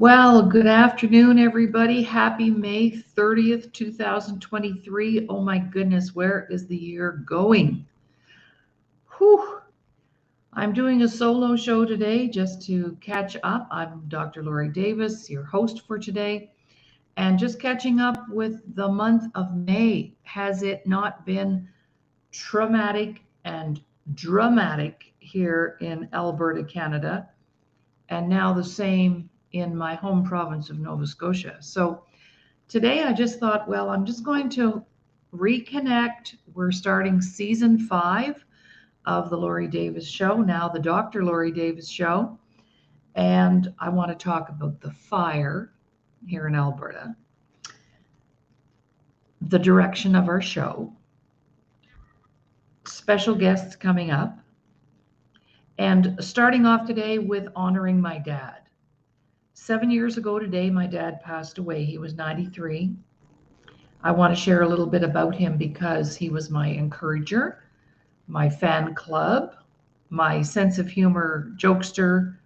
Well, good afternoon, everybody. Happy May 30th, 2023. Oh my goodness, where is the year going? Whew. I'm doing a solo show today just to catch up. I'm Dr. Laurie Davis, your host for today, and just catching up with the month of May. Has it not been traumatic and dramatic here in Alberta, Canada? And now the same in my home province of Nova Scotia. So today I just thought, well, I'm just going to reconnect. We're starting season 5 of the Laurie Davis Show, now the Dr. Laurie Davis Show. And I want to talk about the fire here in Alberta, the direction of our show, special guests coming up, and starting off today with honoring my dad. 7 years ago today, my dad passed away. He was 93. I want to share a little bit about him because he was my encourager, my fan club, my sense of humor jokester.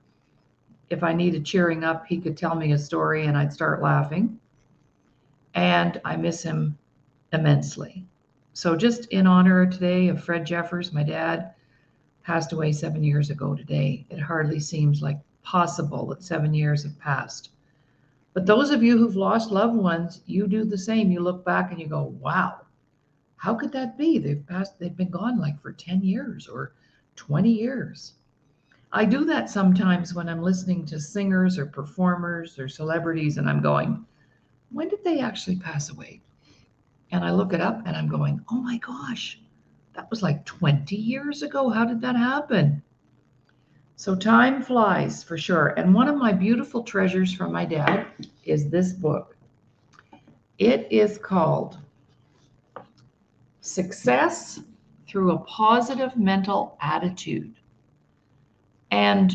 If I needed cheering up, he could tell me a story and I'd start laughing. And I miss him immensely. So just in honor today of Fred Jeffers, my dad passed away 7 years ago today. It hardly seems like possible that 7 years have passed. But those of you who've lost loved ones, you do the same. You look back and you go, wow, how could that be? They've been gone like for 10 years or 20 years. I do that sometimes when I'm listening to singers or performers or celebrities and I'm going, when did they actually pass away? And I look it up and I'm going, oh my gosh, that was like 20 years ago. How did that happen? So time flies for sure. And one of my beautiful treasures from my dad is this book. It is called Success Through a Positive Mental Attitude. And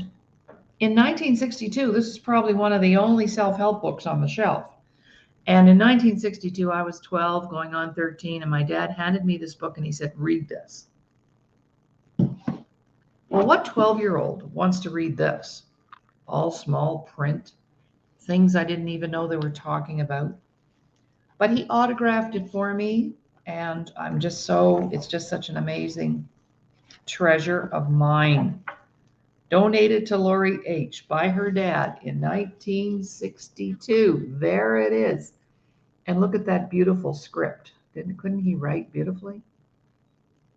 in 1962, this is probably one of the only self-help books on the shelf. And in 1962, I was 12 going on 13, and my dad handed me this book and he said, read this. Well, what 12-year-old wants to read this? All small print, things I didn't even know they were talking about. But he autographed it for me, and it's just such an amazing treasure of mine. Donated to Laurie H. by her dad in 1962. There it is. And look at that beautiful script. Couldn't he write beautifully?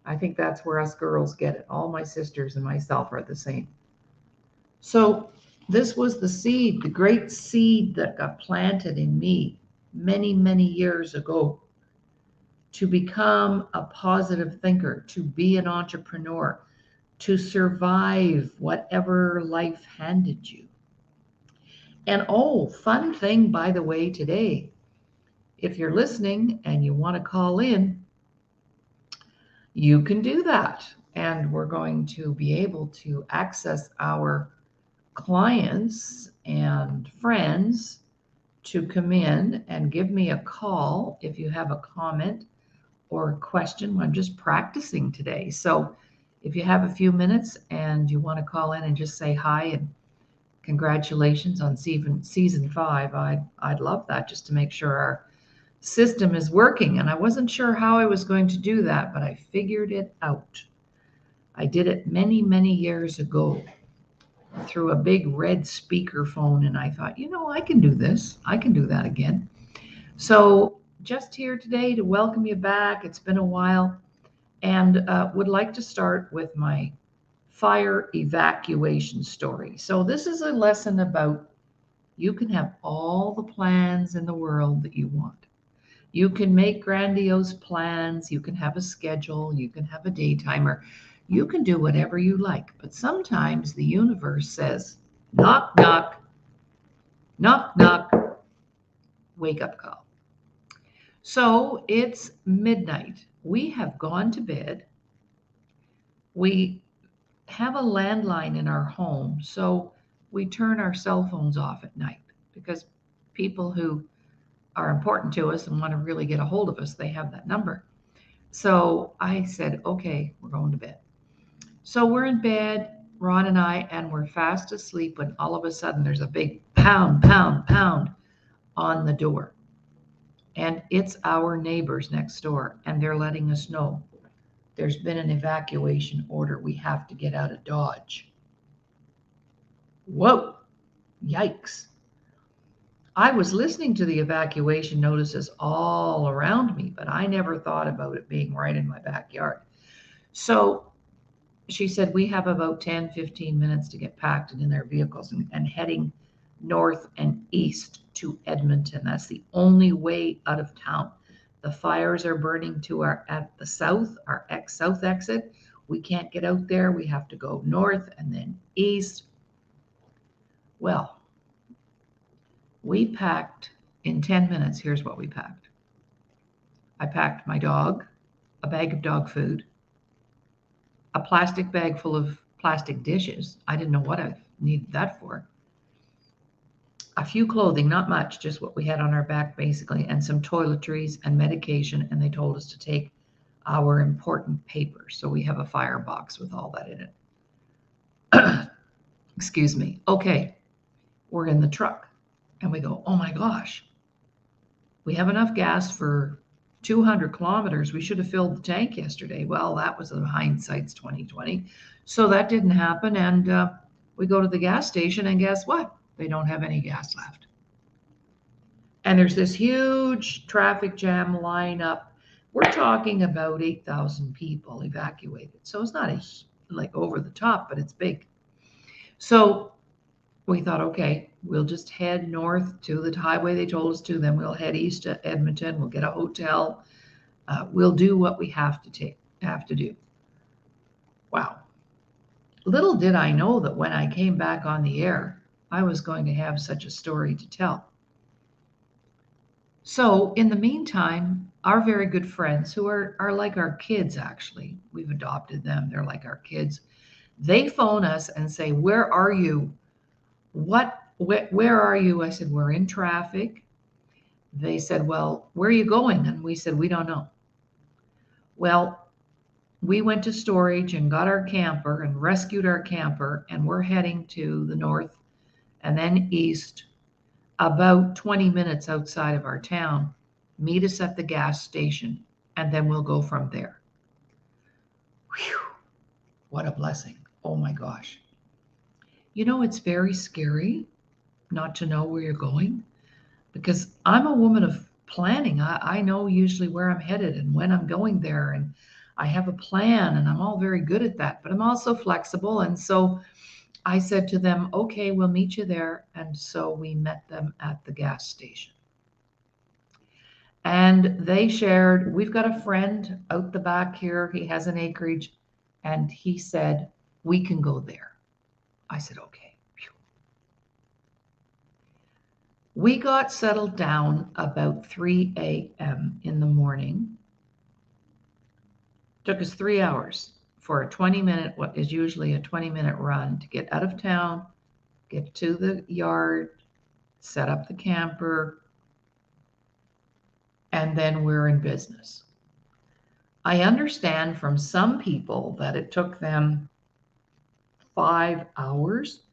I think that's where us girls get it. All my sisters and myself are the same. So this was the seed, the great seed that got planted in me many, many years ago to become a positive thinker, to be an entrepreneur, to survive whatever life handed you. And oh, fun thing, by the way, today, if you're listening and you want to call in, you can do that. And we're going to be able to access our clients and friends to come in and give me a call if you have a comment or a question. I'm just practicing today. So if you have a few minutes and you want to call in and just say hi and congratulations on season 5, I'd love that, just to make sure our system is working. And I wasn't sure how I was going to do that, but I figured it out. I did it many, many years ago through a big red speaker phone, and I thought, I can do this. I can do that again. So just here today to welcome you back. It's been a while, and would like to start with my fire evacuation story. So this is a lesson about you can have all the plans in the world that you want. You can make grandiose plans. You can have a schedule. You can have a day timer. You can do whatever you like. But sometimes the universe says, knock, knock, knock, knock, wake up call. So it's midnight. We have gone to bed. We have a landline in our home. So we turn our cell phones off at night because people who are important to us and want to really get a hold of us, they have that number. So I said, okay, we're going to bed. So we're in bed, Ron and I, and we're fast asleep when all of a sudden there's a big pound, pound, pound on the door. And it's our neighbors next door, and they're letting us know there's been an evacuation order. We have to get out of Dodge. Whoa, yikes. I was listening to the evacuation notices all around me, but I never thought about it being right in my backyard. So she said, we have about 10, 15 minutes to get packed in their vehicles and heading north and east to Edmonton. That's the only way out of town. The fires are burning to at the south, our south exit. We can't get out there. We have to go north and then east. Well, we packed in 10 minutes. Here's what we packed. I packed my dog, a bag of dog food, a plastic bag full of plastic dishes. I didn't know what I needed that for. A few clothing, not much, just what we had on our back basically, and some toiletries and medication. And they told us to take our important papers. So we have a firebox with all that in it. Excuse me. Okay, we're in the truck and we go, oh my gosh, we have enough gas for 200 kilometers. We should have filled the tank yesterday. Well, that was hindsight's 2020. So that didn't happen. And we go to the gas station and guess what? They don't have any gas left. And there's this huge traffic jam lineup. We're talking about 8,000 people evacuated. So it's not like over the top, but it's big. So we thought, okay, we'll just head north to the highway they told us to. Then we'll head east to Edmonton. We'll get a hotel. We'll do what we have to do. Wow. Little did I know that when I came back on the air, I was going to have such a story to tell. So in the meantime, our very good friends, who are like our kids, actually, we've adopted them. They're like our kids. They phone us and say, where are you? Where are you? I said, we're in traffic. They said, well, where are you going? And we said, we don't know. Well, we went to storage and got our camper and rescued our camper, and we're heading to the north and then east, about 20 minutes outside of our town. Meet us at the gas station, and then we'll go from there. Whew, what a blessing. Oh my gosh. You know, it's very scary not to know where you're going, because I'm a woman of planning. I know usually where I'm headed and when I'm going there, and I have a plan, and I'm all very good at that, but I'm also flexible. And so I said to them, okay, we'll meet you there. And so we met them at the gas station. And they shared, we've got a friend out the back here. He has an acreage. And he said, we can go there. I said, okay. We got settled down about 3 a.m. in the morning. Took us 3 hours for a 20-minute, what is usually a 20-minute run, to get out of town, get to the yard, set up the camper, and then we're in business. I understand from some people that it took them 5 hours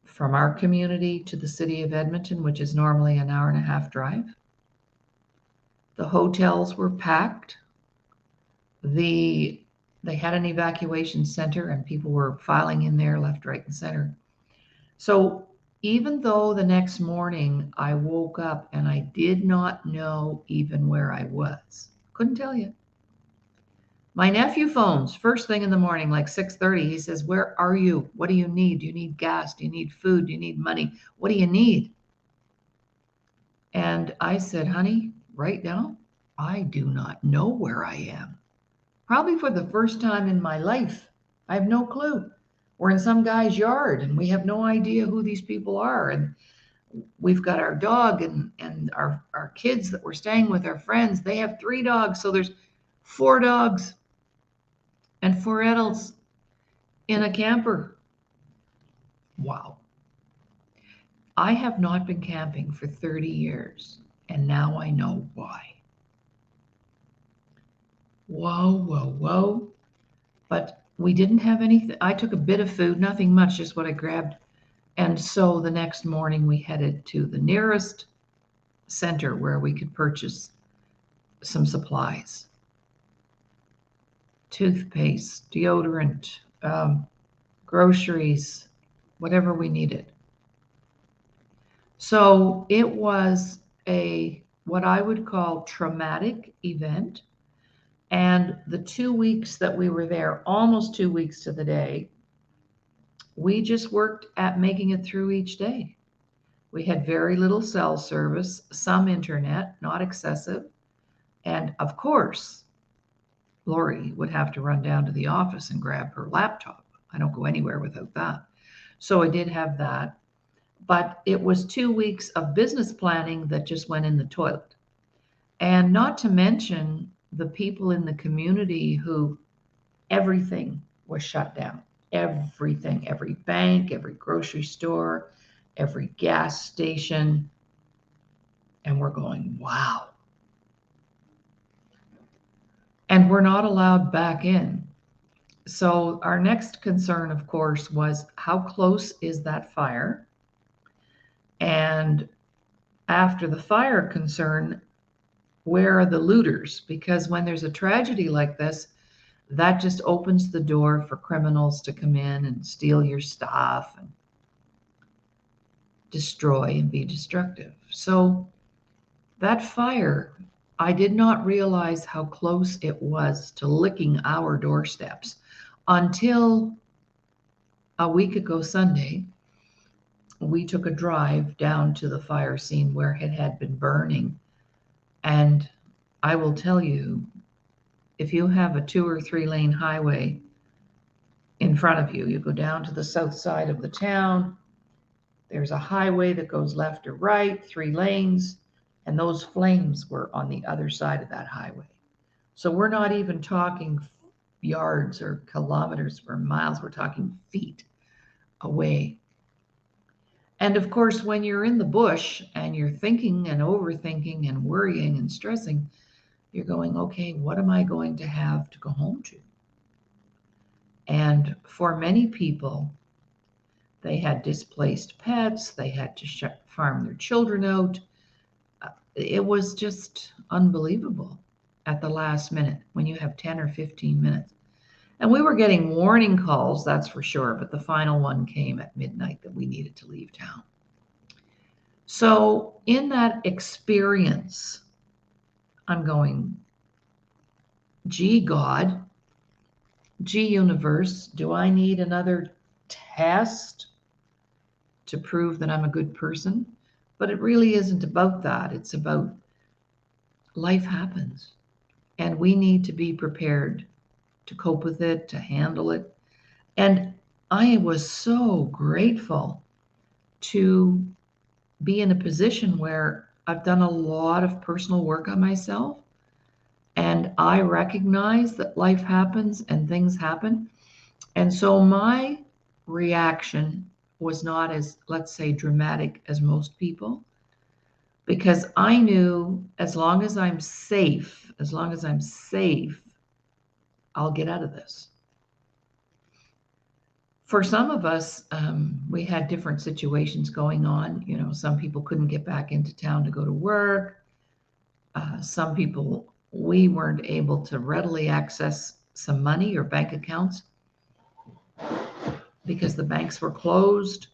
from our community to the city of Edmonton, which is normally an hour and a half drive. The hotels were packed. They had an evacuation center and people were filing in there left, right, and center. So even though the next morning I woke up and I did not know even where I was, couldn't tell you. My nephew phones first thing in the morning, like 6:30. He says, where are you? What do you need? Do you need gas? Do you need food? Do you need money? What do you need? And I said, honey, right now, I do not know where I am. Probably for the first time in my life, I have no clue. We're in some guy's yard and we have no idea who these people are. And we've got our dog and our kids that we're staying with, our friends. They have 3 dogs. So there's 4 dogs and 4 adults in a camper. Wow. I have not been camping for 30 years, and now I know why. Whoa, whoa, whoa. But we didn't have anything. I took a bit of food, nothing much, just what I grabbed And so the next morning we headed to the nearest center where we could purchase some supplies, toothpaste, deodorant, groceries, whatever we needed. So it was a what I would call traumatic event. And the 2 weeks that we were there, almost 2 weeks to the day, we just worked at making it through each day. We had very little cell service, some internet, not excessive. And of course, Laurie would have to run down to the office and grab her laptop. I don't go anywhere without that. So I did have that. But it was 2 weeks of business planning that just went in the toilet. And not to mention the people in the community who everything was shut down. Everything, every bank, every grocery store, every gas station. And we're going, wow. And we're not allowed back in. So our next concern, of course, was how close is that fire? And after the fire concern, where are the looters? Because when there's a tragedy like this, that just opens the door for criminals to come in and steal your stuff and destroy and be destructive. So that fire, I did not realize how close it was to licking our doorsteps until a week ago Sunday. We took a drive down to the fire scene where it had been burning. And I will tell you, if you have a 2 or 3 lane highway in front of you, you go down to the south side of the town, there's a highway that goes left or right, 3 lanes, and those flames were on the other side of that highway. So we're not even talking yards or kilometers or miles, we're talking feet away. And of course, when you're in the bush and you're thinking and overthinking and worrying and stressing, you're going, okay, what am I going to have to go home to? And for many people, they had displaced pets, they had to farm their children out. It was just unbelievable at the last minute when you have 10 or 15 minutes. And we were getting warning calls, that's for sure, but the final one came at midnight that we needed to leave town. So in that experience, I'm going, gee, God, gee, universe, do I need another test to prove that I'm a good person? But it really isn't about that. It's about life happens, and we need to be prepared to cope with it, to handle it. And I was so grateful to be in a position where I've done a lot of personal work on myself, and I recognize that life happens and things happen. And so my reaction was not as, let's say, dramatic as most people, because I knew as long as I'm safe, I'll get out of this. For some of us, we had different situations going on. You know, some people couldn't get back into town to go to work. Some people, we weren't able to readily access some money or bank accounts because the banks were closed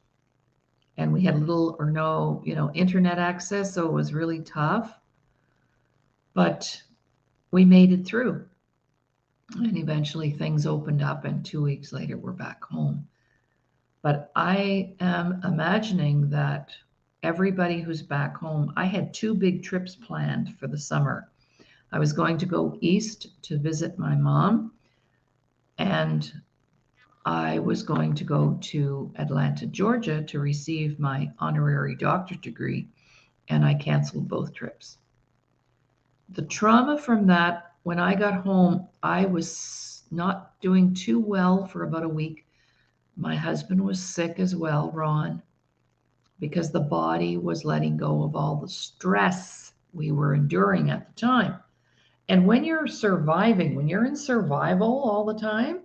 and we had little or no, internet access. So it was really tough, but we made it through. And eventually things opened up, and 2 weeks later, we're back home. But I am imagining that everybody who's back home, I had 2 big trips planned for the summer. I was going to go east to visit my mom, and I was going to go to Atlanta, Georgia to receive my honorary doctorate degree, and I canceled both trips. The trauma from that, when I got home, I was not doing too well for about a week. My husband was sick as well, Ron, because the body was letting go of all the stress we were enduring at the time. And when you're surviving, when you're in survival all the time,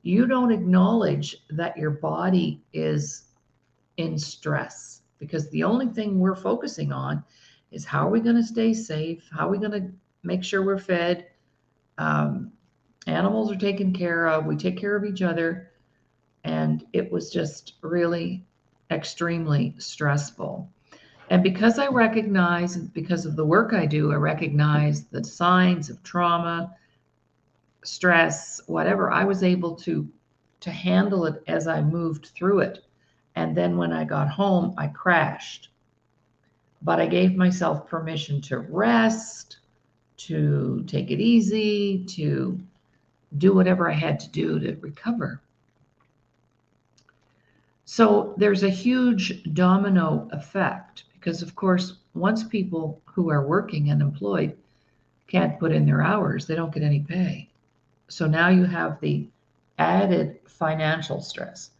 you don't acknowledge that your body is in stress, because the only thing we're focusing on is how are we going to stay safe? How are we going to make sure we're fed? Um, Animals are taken care of. We take care of each other. And it was just really extremely stressful. And because I recognize, because of the work I do, I recognize the signs of trauma, stress, whatever, I was able to handle it as I moved through it. And then when I got home, I crashed. But I gave myself permission to rest, to take it easy, to do whatever I had to do to recover. So there's a huge domino effect because, of course, once people who are working and employed can't put in their hours, they don't get any pay. So now you have the added financial stress.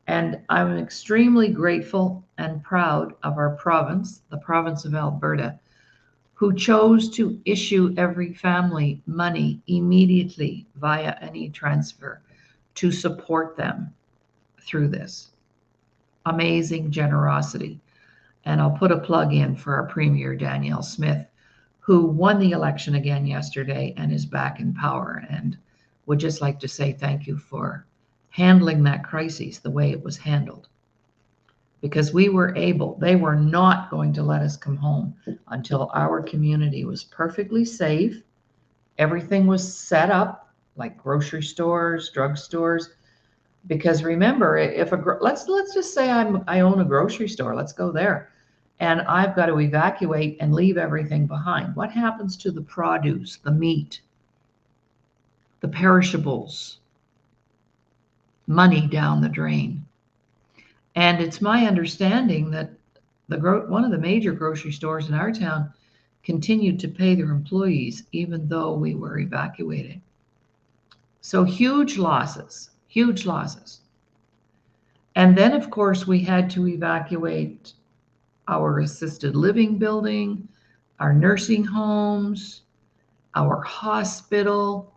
And I'm extremely grateful and proud of our province, the province of Alberta, who chose to issue every family money immediately via an e-transfer to support them through this. Amazing generosity. And I'll put a plug in for our Premier, Danielle Smith, who won the election again yesterday and is back in power. And would just like to say thank you for handling that crisis the way it was handled. Because we were able, they were not going to let us come home until our community was perfectly safe. Everything was set up like grocery stores, drugstores. Because remember, if let's just say I own a grocery store, let's go there, and I've got to evacuate and leave everything behind. What happens to the produce, the meat, the perishables? Money down the drain. And it's my understanding that one of the major grocery stores in our town continued to pay their employees even though we were evacuated. So huge losses, huge losses. And then, of course, we had to evacuate our assisted living building, our nursing homes, our hospital.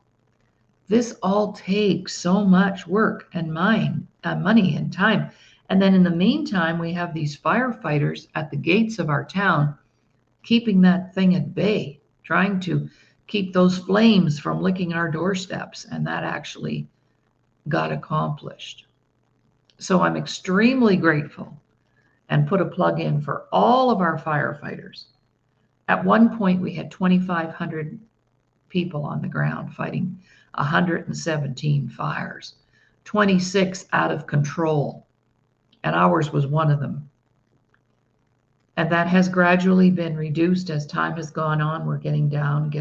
This all takes so much work and money and time. And then in the meantime, we have these firefighters at the gates of our town keeping that thing at bay, trying to keep those flames from licking our doorsteps. And that actually got accomplished. So I'm extremely grateful and put a plug in for all of our firefighters. At one point, we had 2,500 people on the ground fighting 117 fires, 26 out of control, and ours was one of them. And that has gradually been reduced as time has gone on. We're getting down.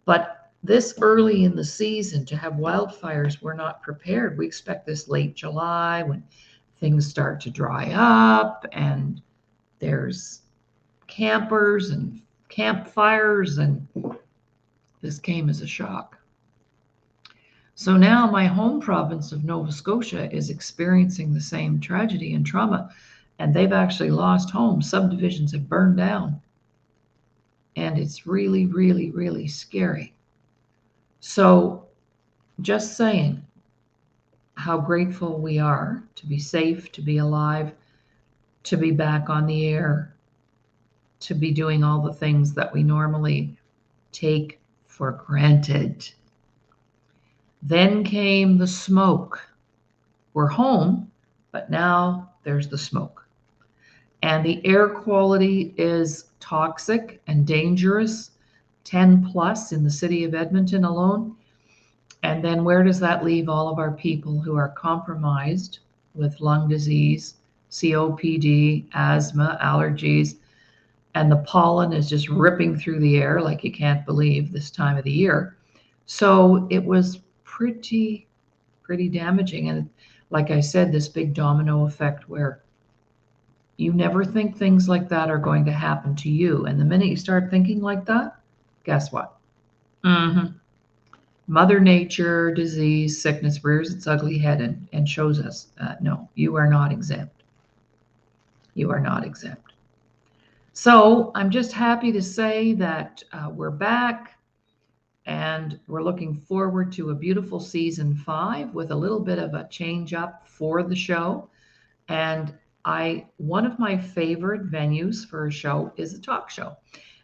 But this early in the season to have wildfires, we're not prepared. We expect this late July when things start to dry up and there's campers and campfires, and this came as a shock. So now my home province of Nova Scotia is experiencing the same tragedy and trauma, and they've actually lost homes. Subdivisions have burned down, and it's really, really, really scary. So just saying how grateful we are to be safe, to be alive, to be back on the air, to be doing all the things that we normally take for granted. Then came the smoke. We're home, but now there's the smoke. And the air quality is toxic and dangerous, 10 plus in the city of Edmonton alone. And then where does that leave all of our people who are compromised with lung disease, COPD, asthma, allergies, and the pollen is just ripping through the air like you can't believe this time of the year. So it was pretty damaging. And like I said, this big domino effect where you never think things like that are going to happen to you. And the minute you start thinking like that, guess what? Mother Nature, disease, sickness rears its ugly head and shows us, no, you are not exempt. You are not exempt. So I'm just happy to say that we're back and we're looking forward to a beautiful season 5 with a little bit of a change up for the show. And One of my favorite venues for a show is a talk show.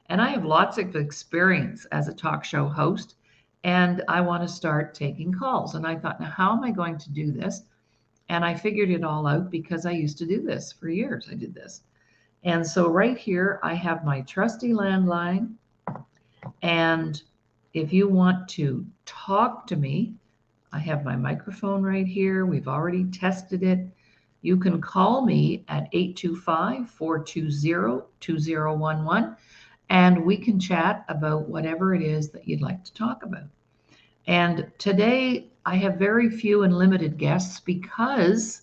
And I have lots of experience as a talk show host, and I want to start taking calls. And I thought, now how am I going to do this? And I figured it all out because I used to do this for years. I did this. And so right here, I have my trusty landline. And if you want to talk to me, I have my microphone right here. We've already tested it. You can call me at 825-420-2011, and we can chat about whatever it is that you'd like to talk about. And today I have very few and limited guests because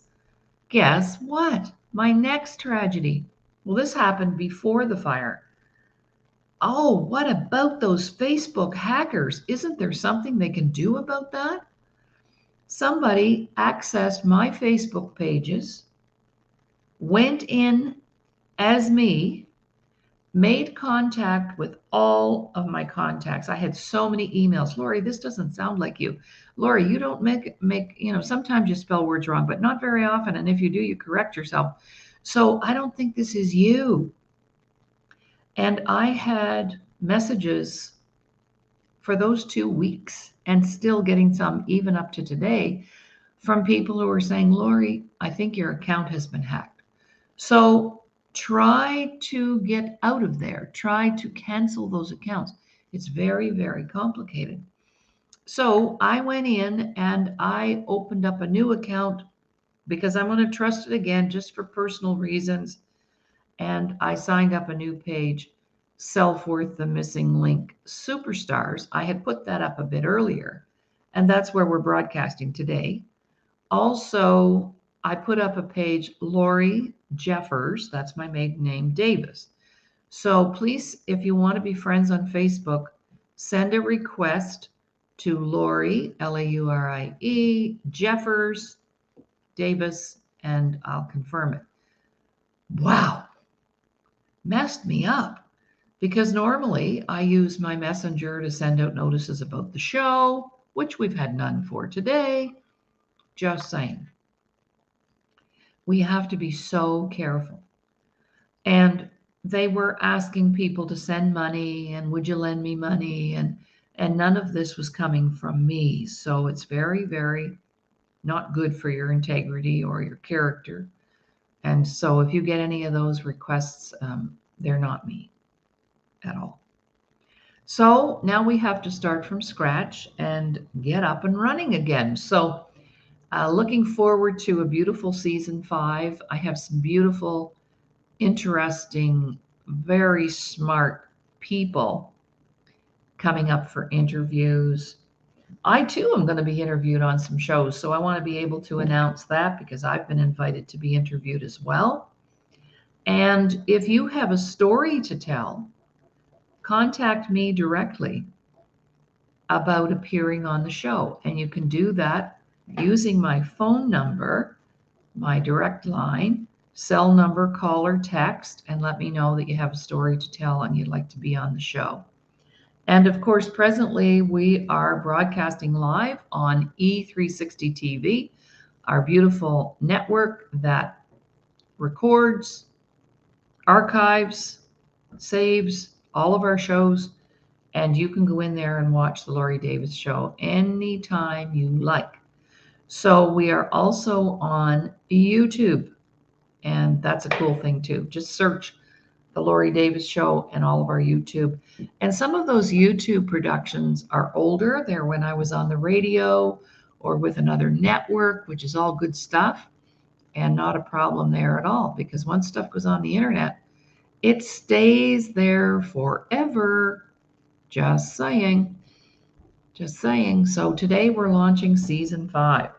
guess what? My next tragedy. Well, this happened before the fire. Oh, what about those Facebook hackers? Isn't there something they can do about that? Somebody accessed my Facebook pages, went in as me, made contact with all of my contacts. I had so many emails. Laurie, this doesn't sound like you. Laurie, you don't sometimes you spell words wrong, but not very often. And if you do, you correct yourself. So I don't think this is you. And I had messages for those 2 weeks and still getting some even up to today from people who are saying, Laurie, I think your account has been hacked. So try to get out of there. Try to cancel those accounts. It's very, very complicated. So I went in and I opened up a new account because I want to trust it again just for personal reasons. And I signed up a new page, Self-Worth, the Missing Link Superstars. I had put that up a bit earlier, and that's where we're broadcasting today. Also, I put up a page, Laurie Jeffers, that's my maiden name, Davis. So please, if you want to be friends on Facebook, send a request to Laurie, Laurie, Jeffers, Davis, and I'll confirm it. Wow, messed me up because normally I use my messenger to send out notices about the show, which we've had none for today. Just saying. We have to be so careful. And they were asking people to send money and would you lend me money? And none of this was coming from me. So it's very, very not good for your integrity or your character. And so if you get any of those requests, they're not me at all. So now we have to start from scratch and get up and running again. So looking forward to a beautiful season 5. I have some beautiful, interesting, very smart people coming up for interviews. I too am going to be interviewed on some shows, so I want to be able to announce that because I've been invited to be interviewed as well. And if you have a story to tell, contact me directly about appearing on the show. And you can do that using my phone number, my direct line, cell number, call or text, and let me know that you have a story to tell and you'd like to be on the show. And of course, presently we are broadcasting live on E360 TV, our beautiful network that records, archives, saves all of our shows. And you can go in there and watch the Laurie Davis Show anytime you like. So we are also on YouTube, and that's a cool thing too. Just search the Laurie Davis Show and all of our YouTube. And some of those YouTube productions are older. They're when I was on the radio or with another network, which is all good stuff and not a problem there at all. Because once stuff goes on the internet, it stays there forever. Just saying. Just saying. So today we're launching season 5.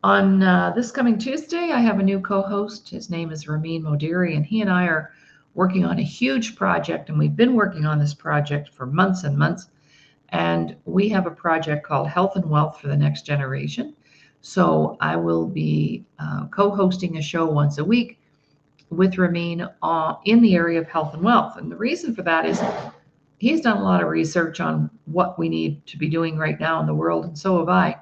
On this coming Tuesday, I have a new co-host. His name is Ramin Modiri, and he and I are working on a huge project, and we've been working on this project for months and months. And we have a project called Health and Wealth for the Next Generation. So I will be co-hosting a show once a week with Ramin in the area of health and wealth. And the reason for that is he's done a lot of research on what we need to be doing right now in the world, and so have I.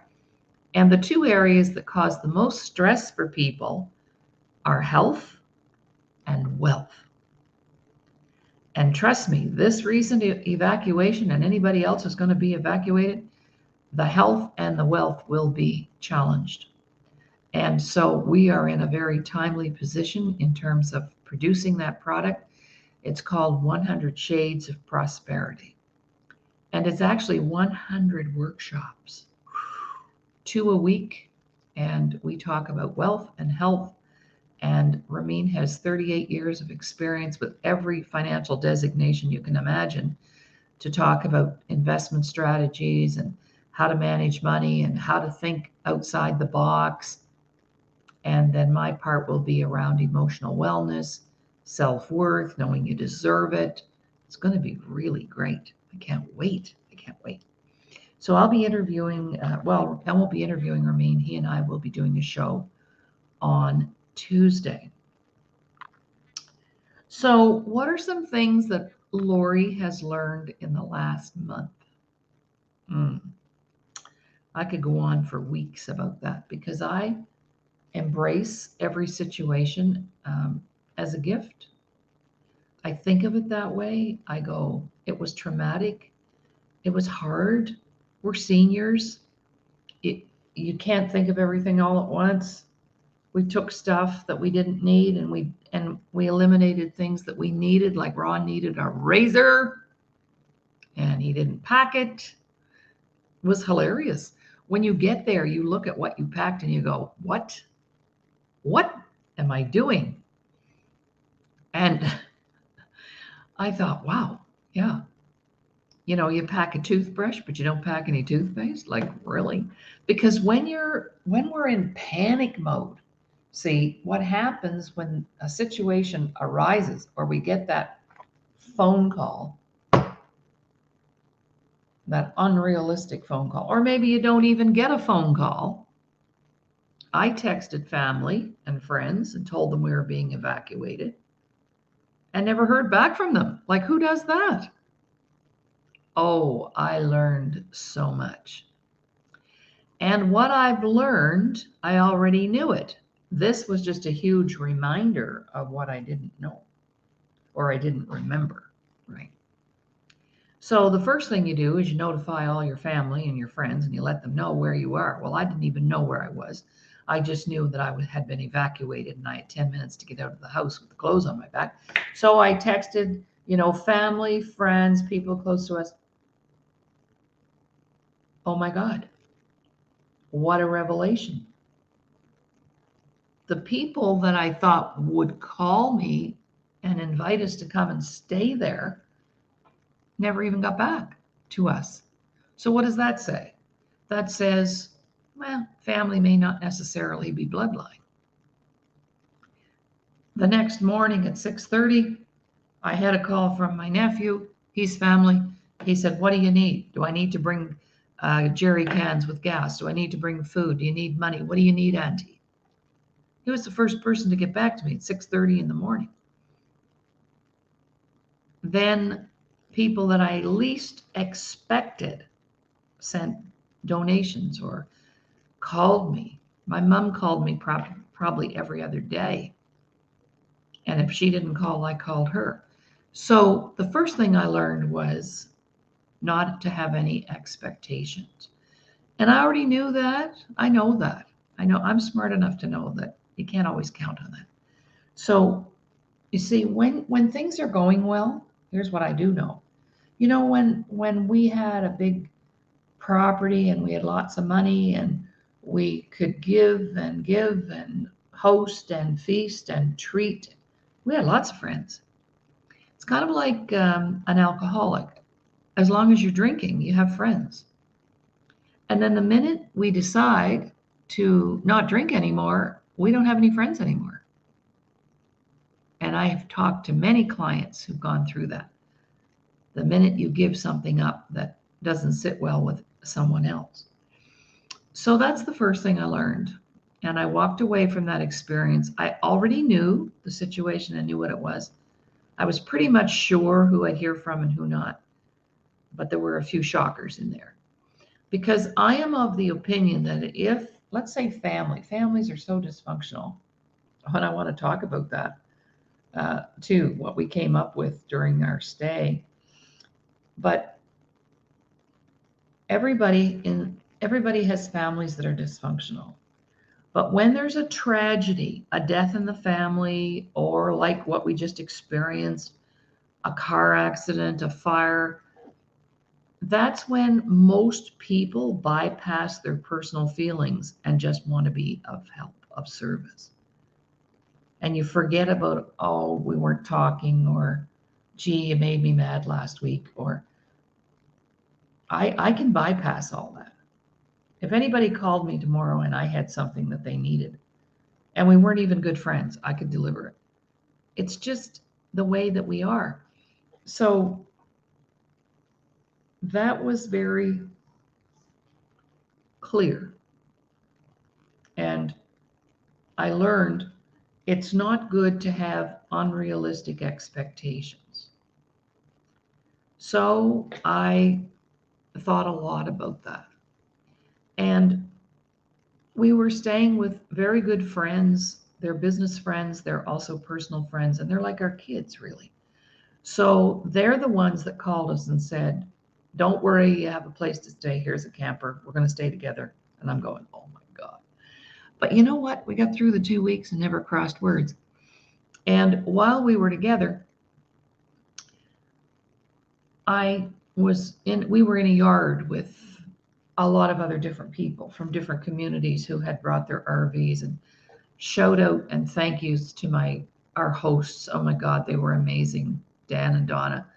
And the 2 areas that cause the most stress for people our health and wealth. And trust me, this recent evacuation and anybody else who's going to be evacuated, the health and the wealth will be challenged. And so we are in a very timely position in terms of producing that product. It's called 100 Shades of Prosperity. And it's actually 100 workshops, 2 a week. And we talk about wealth and health. And Ramin has 38 years of experience with every financial designation you can imagine to talk about investment strategies and how to manage money and how to think outside the box. And then my part will be around emotional wellness, self-worth, knowing you deserve it. It's going to be really great. I can't wait. I can't wait. So I'll be interviewing, I won't be interviewing Ramin. He and I will be doing a show on Tuesday. So what are some things that Laurie has learned in the last month? I could go on for weeks about that because I embrace every situation as a gift. I think of it that way. I go, it was traumatic. It was hard. We're seniors. You can't think of everything all at once. We took stuff that we didn't need and we eliminated things that we needed, like Ron needed a razor and he didn't pack it. It was hilarious. When you get there, you look at what you packed and you go, what am I doing? And I thought, wow, yeah. You pack a toothbrush, but you don't pack any toothpaste? Like, really? Because when we're in panic mode, see, what happens when a situation arises or we get that phone call, that unrealistic phone call, or maybe you don't even get a phone call. I texted family and friends and told them we were being evacuated and never heard back from them. Like, who does that? Oh, I learned so much. And what I've learned, I already knew it. This was just a huge reminder of what I didn't know or I didn't remember, right? So the first thing you do is you notify all your family and your friends and you let them know where you are. Well, I didn't even know where I was. I just knew that I had been evacuated and I had 10 minutes to get out of the house with the clothes on my back. So I texted, family, friends, people close to us. Oh my God, what a revelation. The people that I thought would call me and invite us to come and stay there never even got back to us. So what does that say? That says, well, family may not necessarily be bloodline. The next morning at 6:30, I had a call from my nephew, his family. He said, what do you need? Do I need to bring jerry cans with gas? Do I need to bring food? Do you need money? What do you need, Auntie? He was the first person to get back to me at 6:30 in the morning. Then people that I least expected sent donations or called me. My mom called me probably every other day. And if she didn't call, I called her. So the first thing I learned was not to have any expectations. And I already knew that. I know that. I know I'm smart enough to know that you can't always count on that. So you see, when things are going well, here's what I do know. When we had a big property and we had lots of money and we could give and host and feast and treat, we had lots of friends. It's kind of like an alcoholic. As long as you're drinking, you have friends. And then the minute we decide to not drink anymore, we don't have any friends anymore. And I have talked to many clients who've gone through that. The minute you give something up that doesn't sit well with someone else. So that's the first thing I learned. And I walked away from that experience. I already knew the situation and knew what it was. I was pretty much sure who I'd hear from and who not. But there were a few shockers in there. Because I am of the opinion that if, let's say families are so dysfunctional, And I want to talk about that too, what we came up with during our stay. But everybody has families that are dysfunctional. But when there's a tragedy, a death in the family, or like what we just experienced, a car accident, a fire, that's when most people bypass their personal feelings and just want to be of help, of service. And you forget about, oh, we weren't talking, or gee, you made me mad last week, or I can bypass all that. If anybody called me tomorrow and I had something that they needed, and we weren't even good friends, I could deliver it. It's just the way that we are. So that was very clear. And I learned it's not good to have unrealistic expectations. So I thought a lot about that. And we were staying with very good friends. They're business friends, they're also personal friends, and they're like our kids, really. So they're the ones that called us and said, don't worry, you have a place to stay. Here's a camper. We're going to stay together. And I'm going, oh my God. But you know what? We got through the 2 weeks and never crossed words. And while we were together, we were in a yard with a lot of other different people from different communities who had brought their RVs, and shout out and thank yous to our hosts. Oh my God, they were amazing. Dan and Donna.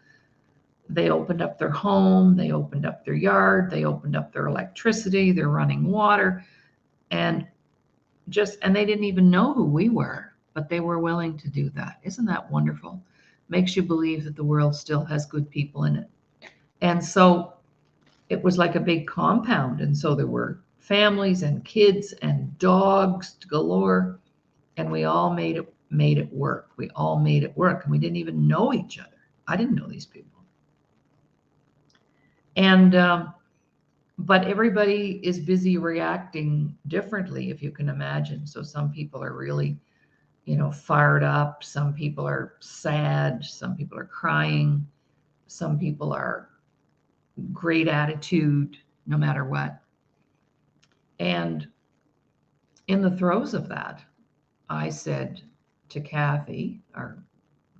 They opened up their home, they opened up their yard, they opened up their electricity, their running water, and they didn't even know who we were, but they were willing to do that. Isn't that wonderful? Makes you believe that the world still has good people in it. And so it was like a big compound. And so there were families and kids and dogs galore. And we all made it work. We all made it work. And we didn't even know each other. I didn't know these people. And but everybody is busy reacting differently, if you can imagine. So some people are really, fired up. Some people are sad. Some people are crying. Some people are great attitude, no matter what. And in the throes of that, I said to Kathy, our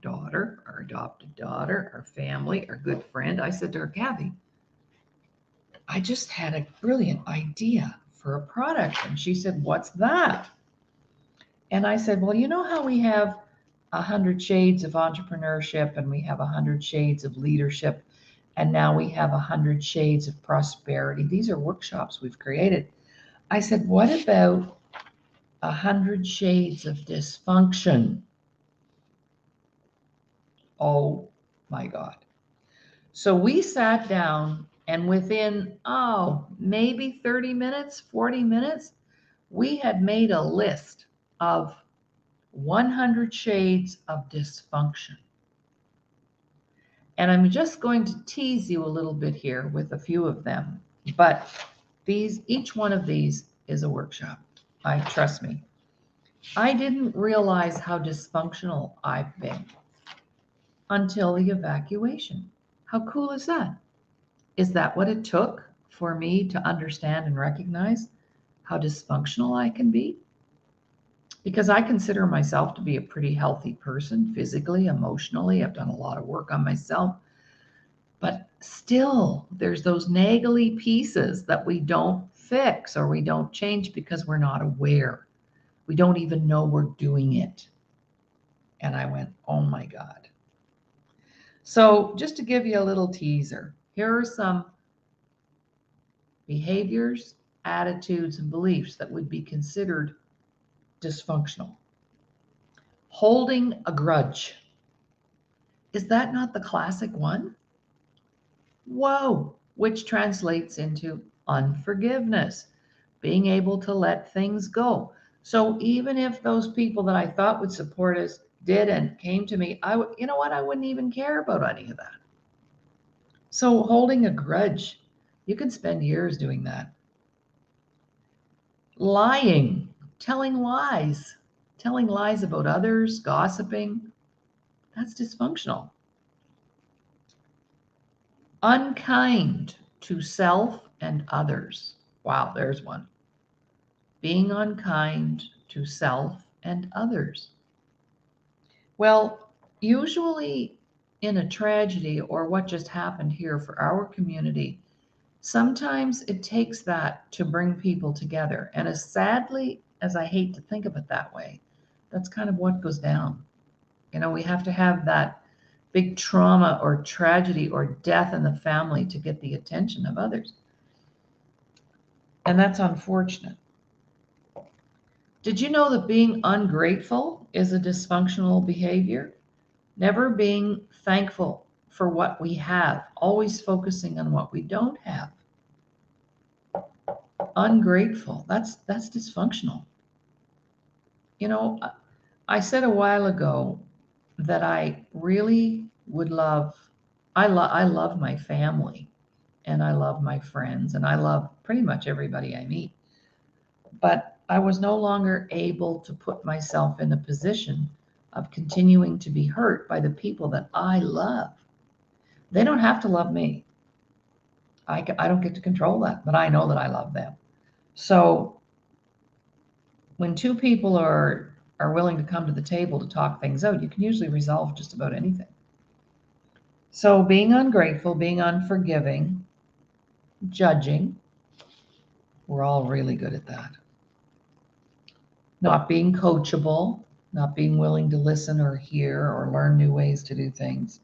daughter, our adopted daughter, our family, our good friend, I said to her, Kathy, I just had a brilliant idea for a product. And she said, what's that? And I said, well, you know how we have 100 shades of entrepreneurship, and we have 100 shades of leadership, and now we have 100 shades of prosperity. These are workshops we've created. I said, what about 100 shades of dysfunction? Oh my God. So we sat down, and within, maybe 30 minutes, 40 minutes, we had made a list of 100 shades of dysfunction. And I'm just going to tease you a little bit here with a few of them, but each one of these is a workshop. Trust me. I didn't realize how dysfunctional I've been until the evacuation. How cool is that? Is that what it took for me to understand and recognize how dysfunctional I can be? Because I consider myself to be a pretty healthy person, physically, emotionally. I've done a lot of work on myself. But still, there's those naggly pieces that we don't fix or we don't change because we're not aware. We don't even know we're doing it. And I went, oh my God. So just to give you a little teaser, here are some behaviors, attitudes, and beliefs that would be considered dysfunctional. Holding a grudge. Is that not the classic one? Whoa, which translates into unforgiveness, being able to let things go. So even if those people that I thought would support us did and came to me, I wouldn't even care about any of that. So holding a grudge, you can spend years doing that. Lying, telling lies, telling lies about others, gossiping, that's dysfunctional. Unkind to self and others. Wow, there's one. Being unkind to self and others. Well, usually in a tragedy or what just happened here for our community, sometimes it takes that to bring people together. And as sadly as I hate to think of it that way, that's kind of what goes down. We have to have that big trauma or tragedy or death in the family to get the attention of others. And that's unfortunate. Did you know that being ungrateful is a dysfunctional behavior? Never being thankful for what we have, always focusing on what we don't have. Ungrateful, that's dysfunctional. I said a while ago that I really would love, I love my family and I love my friends and I love pretty much everybody I meet. But I was no longer able to put myself in a position of continuing to be hurt by the people that I love. They don't have to love me. I don't get to control that, but I know that I love them. So when two people are willing to come to the table to talk things out, you can usually resolve just about anything. So being ungrateful, being unforgiving, judging, we're all really good at that. Not being coachable, not being willing to listen or hear or learn new ways to do things.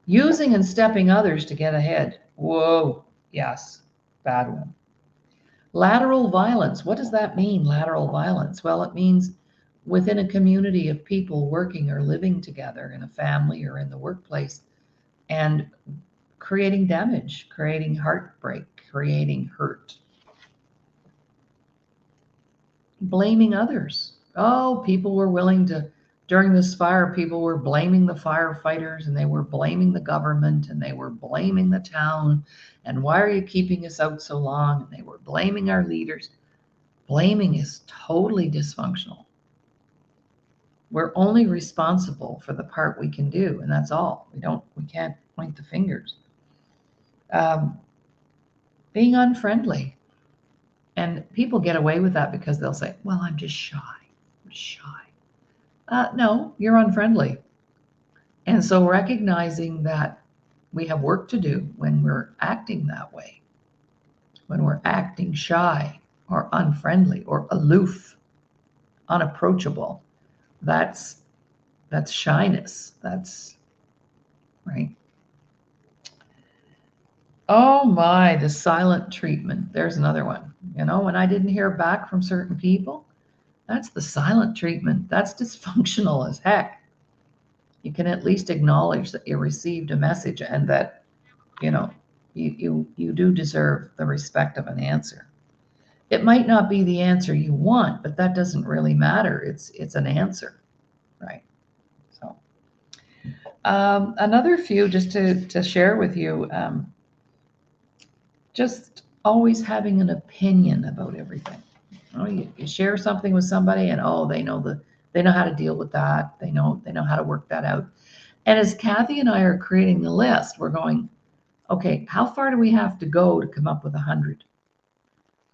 Using and stepping others to get ahead. Whoa, yes, bad one. Lateral violence. What does that mean, lateral violence? Well, it means within a community of people working or living together in a family or in the workplace and creating damage, creating heartbreak, creating hurt. Blaming others. Oh, people were willing to, during this fire, people were blaming the firefighters and they were blaming the government and they were blaming the town. And why are you keeping us out so long? And they were blaming our leaders. Blaming is totally dysfunctional. We're only responsible for the part we can do, and that's all. We can't point the fingers. Being unfriendly. And people get away with that because they'll say, well, I'm just shy. I'm shy. No, you're unfriendly. And so recognizing that we have work to do when we're acting that way, when we're acting shy or unfriendly or aloof, unapproachable, that's shyness. That's right. Oh my, the silent treatment. There's another one. When I didn't hear back from certain people, that's the silent treatment. That's dysfunctional as heck. You can at least acknowledge that you received a message and that, you do deserve the respect of an answer. It might not be the answer you want, but that doesn't really matter. It's an answer, right? So another few just to share with you. Just always having an opinion about everything. You share something with somebody, and they know how to deal with that. They know how to work that out. And as Kathy and I are creating the list, we're going, okay, how far do we have to go to come up with 100?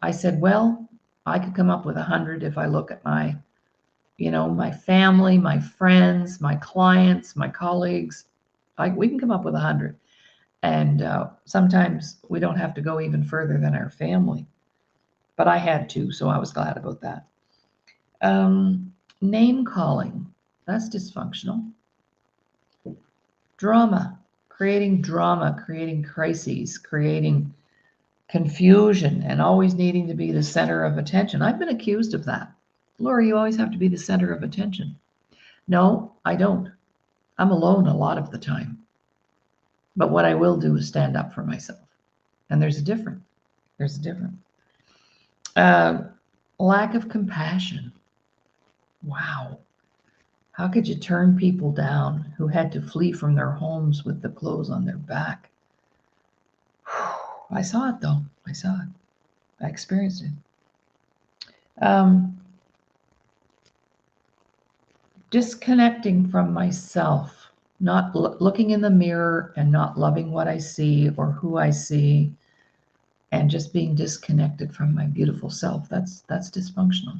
I said, well, I could come up with 100 if I look at my family, my friends, my clients, my colleagues. We can come up with 100. And sometimes we don't have to go even further than our family. But I had to, so I was glad about that. Name calling, that's dysfunctional. Drama, creating crises, creating confusion, and always needing to be the center of attention. I've been accused of that. Laurie, you always have to be the center of attention. No, I don't. I'm alone a lot of the time. But what I will do is stand up for myself. And there's a difference. Lack of compassion. Wow. How could you turn people down who had to flee from their homes with the clothes on their back? I saw it, though. I saw it. I experienced it. disconnecting from myself, not looking in the mirror and not loving what I see or who I see, and just being disconnected from my beautiful self. That's dysfunctional.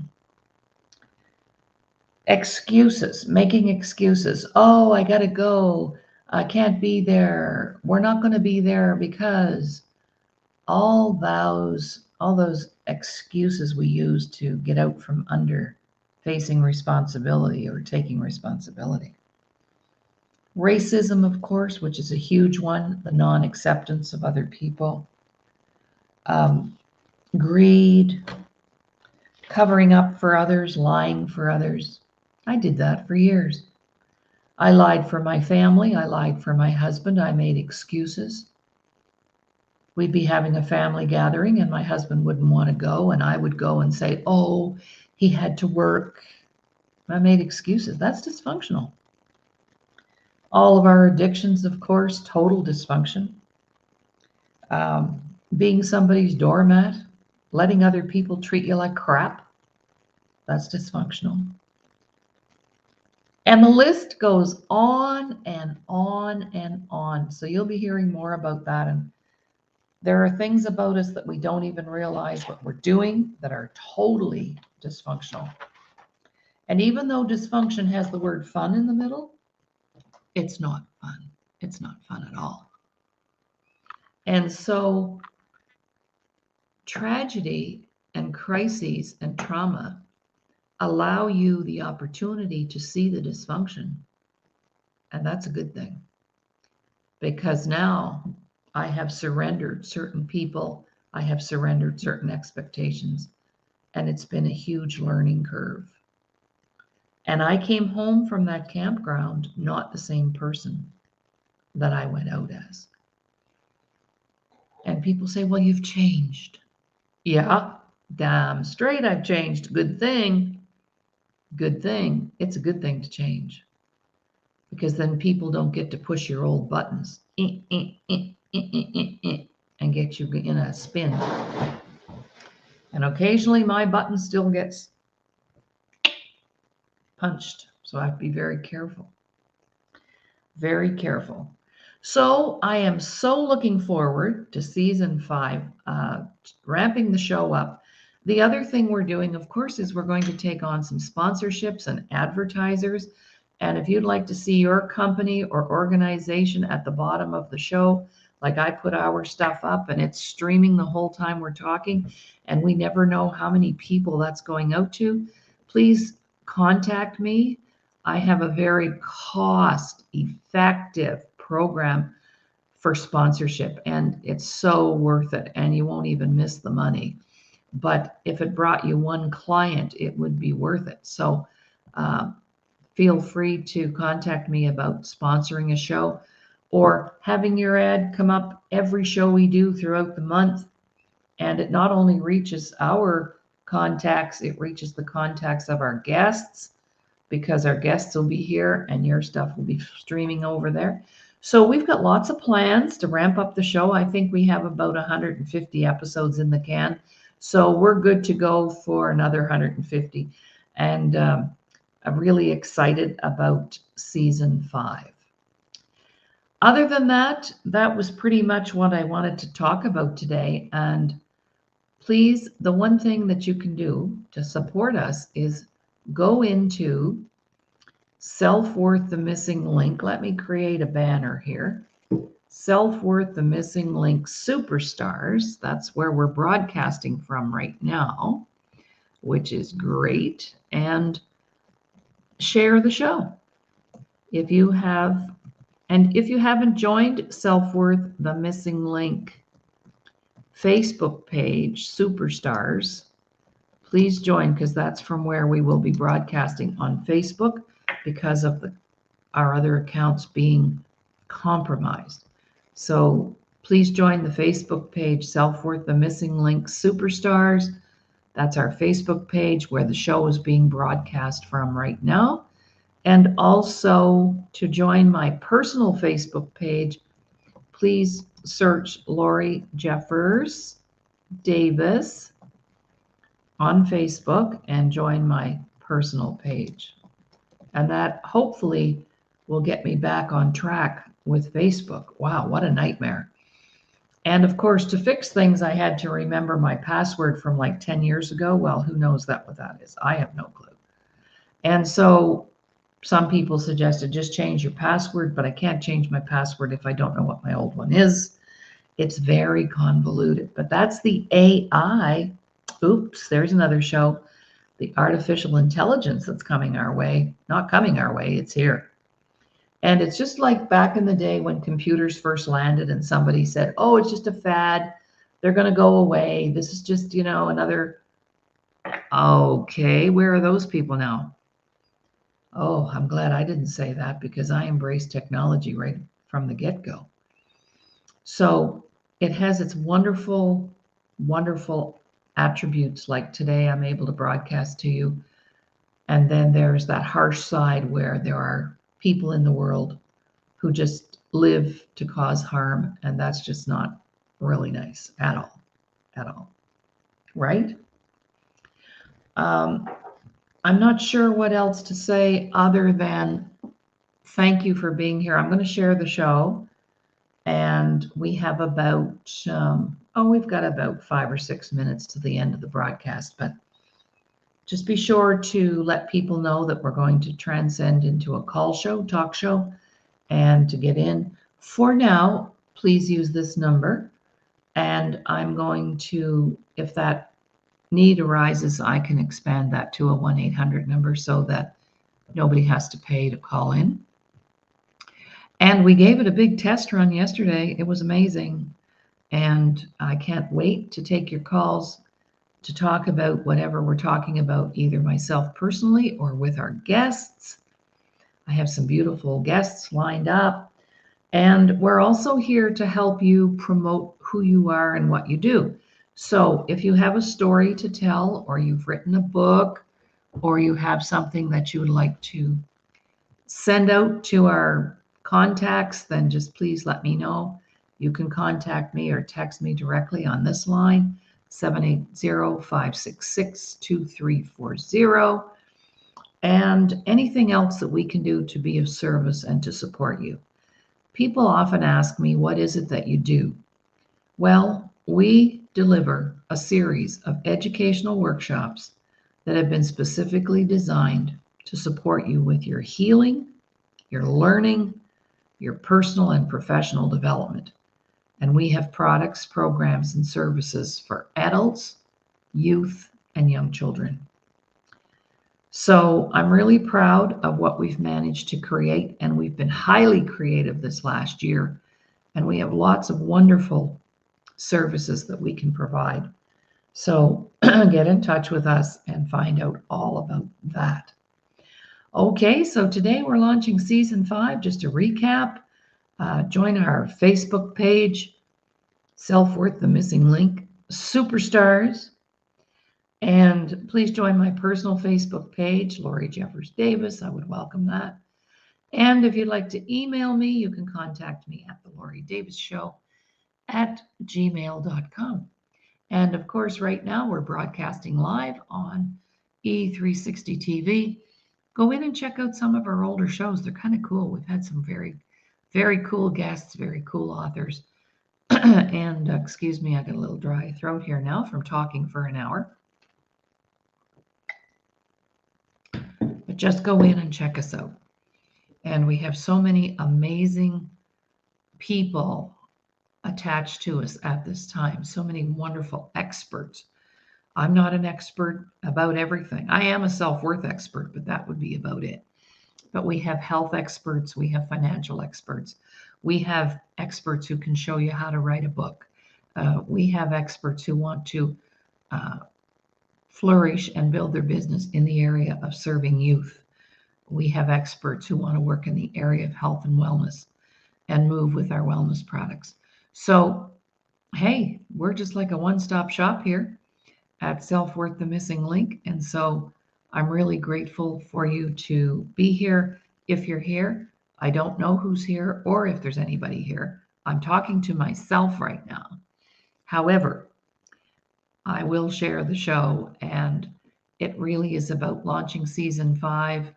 Excuses, making excuses. Oh, I gotta go. I can't be there. We're not going to be there because all those excuses we use to get out from under facing responsibility or taking responsibility. Racism, of course, which is a huge one, the non-acceptance of other people. Greed, covering up for others, lying for others. I did that for years. I lied for my family. I lied for my husband. I made excuses. We'd be having a family gathering and my husband wouldn't want to go, and I would go and say, oh, he had to work. I made excuses. That's dysfunctional. All of our addictions, of course, total dysfunction. Being somebody's doormat, letting other people treat you like crap, that's dysfunctional. And the list goes on and on and on. So you'll be hearing more about that. And there are things about us that we don't even realize what we're doing that are totally dysfunctional. And even though dysfunction has the word fun in the middle, it's not fun. It's not fun at all. And so tragedy and crises and trauma allow you the opportunity to see the dysfunction. And that's a good thing. Because now I have surrendered certain people, I have surrendered certain expectations, and it's been a huge learning curve. And I came home from that campground not the same person that I went out as. And people say, well, you've changed. Yeah, damn straight I've changed. Good thing. Good thing. It's a good thing to change. Because then people don't get to push your old buttons and get you in a spin. And occasionally my button still gets punched. So I have to be very careful. Very careful. So I am so looking forward to season 5, ramping the show up. The other thing we're doing, of course, is we're going to take on some sponsorships and advertisers. And if you'd like to see your company or organization at the bottom of the show, like I put our stuff up and it's streaming the whole time we're talking, and we never know how many people that's going out to, please contact me. I have a very cost-effective program for sponsorship, and it's so worth it, and you won't even miss the money. But if it brought you one client, it would be worth it. So feel free to contact me about sponsoring a show or having your ad come up every show we do throughout the month. And it not only reaches our contacts, it reaches the contacts of our guests, because our guests will be here and your stuff will be streaming over there. So we've got lots of plans to ramp up the show. I think we have about 150 episodes in the can. So we're good to go for another 150. And I'm really excited about season 5. Other than that, that was pretty much what I wanted to talk about today. And please, the one thing that you can do to support us is go into Self-Worth, the Missing Link. Let me create a banner here. Self-Worth, the Missing Link Superstars. That's where we're broadcasting from right now, which is great. And share the show. If you haven't joined Self-Worth, the Missing Link Facebook page, Superstars, please join, because that's from where we will be broadcasting on Facebook because of our other accounts being compromised. So please join the Facebook page, Self-Worth, the Missing Link Superstars. That's our Facebook page where the show is being broadcast from right now. And also to join my personal Facebook page, please search Laurie Jeffers Davis on Facebook and join my personal page. And that hopefully will get me back on track with Facebook. Wow, what a nightmare. And of course, to fix things, I had to remember my password from like 10 years ago. Well, who knows what that is? I have no clue. And so some people suggested just change your password, but I can't change my password if I don't know what my old one is. It's very convoluted, but that's the AI. Oops, there's another show. The artificial intelligence that's coming our way. Not coming our way, it's here. And it's just like back in the day when computers first landed and somebody said, oh, it's just a fad. They're going to go away. This is just, another. Okay, where are those people now? Oh, I'm glad I didn't say that because I embrace technology right from the get-go. So it has its wonderful, wonderful attributes. Like today, I'm able to broadcast to you. And then there's that harsh side where there are people in the world who just live to cause harm. And that's just not really nice at all, right? I'm not sure what else to say other than thank you for being here. I'm going to share the show. And we have about, we've got about 5 or 6 minutes to the end of the broadcast. But just be sure to let people know that we're going to transcend into a call show, talk show, and to get in. For now, please use this number. And I'm going to, if that need arises, I can expand that to a 1-800 number so that nobody has to pay to call in. And we gave it a big test run yesterday. It was amazing. And I can't wait to take your calls to talk about whatever we're talking about, either myself personally or with our guests. I have some beautiful guests lined up. And we're also here to help you promote who you are and what you do. So if you have a story to tell, or you've written a book, or you have something that you would like to send out to our contacts, then just please let me know. You can contact me or text me directly on this line, 780-566-2340. And anything else that we can do to be of service and to support you. People often ask me, what is it that you do? Well, we deliver a series of educational workshops that have been specifically designed to support you with your healing, your learning, your personal and professional development. And we have products, programs, and services for adults, youth, and young children. So I'm really proud of what we've managed to create, and we've been highly creative this last year, and we have lots of wonderful services that we can provide. So get in touch with us and find out all about that. Okay, so today we're launching season 5. Just to recap, join our Facebook page, Self-Worth, the Missing Link, Superstars. And please join my personal Facebook page, Laurie Jeffers Davis. I would welcome that. And if you'd like to email me, you can contact me at the Laurie Davis Show at gmail.com. And of course, right now we're broadcasting live on E360 TV. Go in and check out some of our older shows. They're kind of cool. We've had some very, very cool guests, very cool authors. And excuse me, I got a little dry throat here now from talking for an hour. But just go in and check us out. And we have so many amazing people attached to us at this time. So many wonderful experts. I'm not an expert about everything. I am a self-worth expert, but that would be about it. But we have health experts. We have financial experts. We have experts who can show you how to write a book. We have experts who want to flourish and build their business in the area of serving youth. We have experts who want to work in the area of health and wellness and move with our wellness products. So, hey, we're just like a one-stop shop here at Self-Worth, the Missing Link. And so I'm really grateful for you to be here. If you're here, I don't know who's here or if there's anybody here. I'm talking to myself right now. However, I will share the show, and it really is about launching season 5.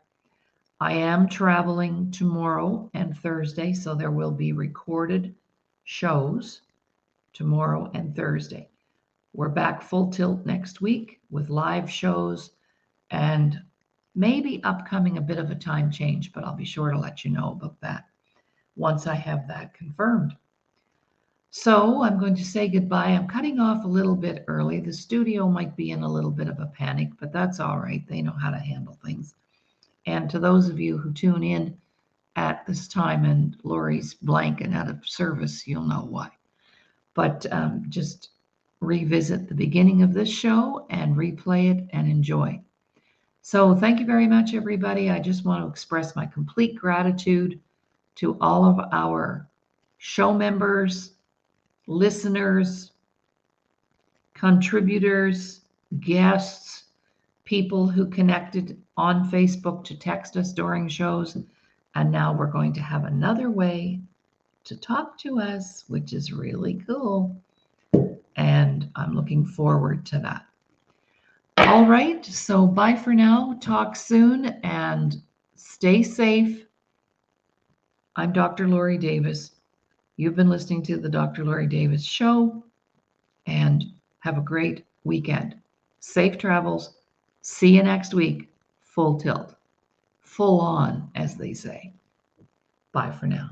I am traveling tomorrow and Thursday, so there will be recorded shows tomorrow and Thursday. We're back full tilt next week with live shows and maybe upcoming a bit of a time change, but I'll be sure to let you know about that once I have that confirmed. So I'm going to say goodbye. I'm cutting off a little bit early. The studio might be in a little bit of a panic, but that's all right. They know how to handle things. And to those of you who tune in at this time and Laurie's blank and out of service, you'll know why. But just revisit the beginning of this show and replay it and enjoy. So thank you very much, everybody. I just want to express my complete gratitude to all of our show members, listeners, contributors, guests, people who connected on Facebook to text us during shows. And now we're going to have another way to talk to us, which is really cool. And I'm looking forward to that. All right, so bye for now. Talk soon and stay safe. I'm Dr. Laurie Davis. You've been listening to the Dr. Laurie Davis Show, and have a great weekend. Safe travels. See you next week. Full tilt. Full on, as they say. Bye for now.